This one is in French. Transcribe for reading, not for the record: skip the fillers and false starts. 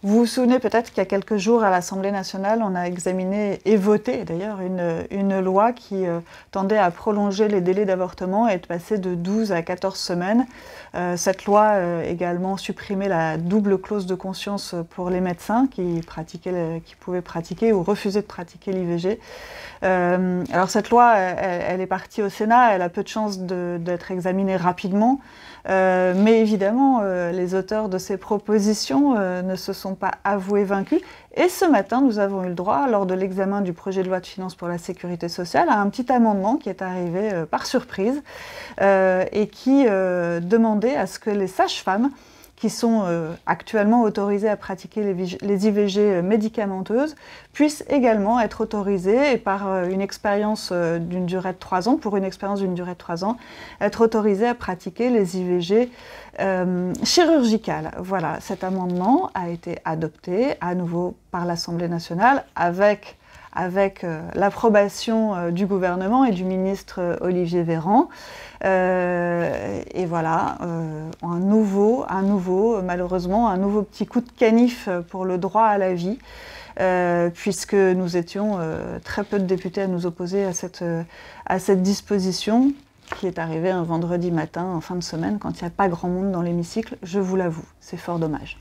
Vous vous souvenez peut-être qu'il y a quelques jours à l'Assemblée nationale, on a examiné et voté d'ailleurs une loi qui tendait à prolonger les délais d'avortement et de passer de 12 à 14 semaines. Cette loi également supprimait la double clause de conscience pour les médecins qui pouvaient pratiquer ou refuser de pratiquer l'IVG. Alors cette loi, elle est partie au Sénat, elle a peu de chances d'être examinée rapidement, mais évidemment, les auteurs de ces propositions ne se sont pas avoués vaincus. Et ce matin, nous avons eu le droit, lors de l'examen du projet de loi de finances pour la sécurité sociale, à un petit amendement qui est arrivé par surprise et qui demandait à ce que les sages-femmes qui sont actuellement autorisées à pratiquer les IVG médicamenteuses, puissent également être autorisées, et par une expérience d'une durée de 3 ans, pour une expérience d'une durée de 3 ans, être autorisées à pratiquer les IVG chirurgicales. Voilà, cet amendement a été adopté à nouveau par l'Assemblée nationale avec l'approbation du gouvernement et du ministre Olivier Véran. Et voilà, malheureusement, un nouveau petit coup de canif pour le droit à la vie, puisque nous étions très peu de députés à nous opposer à cette disposition qui est arrivée un vendredi matin, en fin de semaine, quand il n'y a pas grand monde dans l'hémicycle, je vous l'avoue, c'est fort dommage.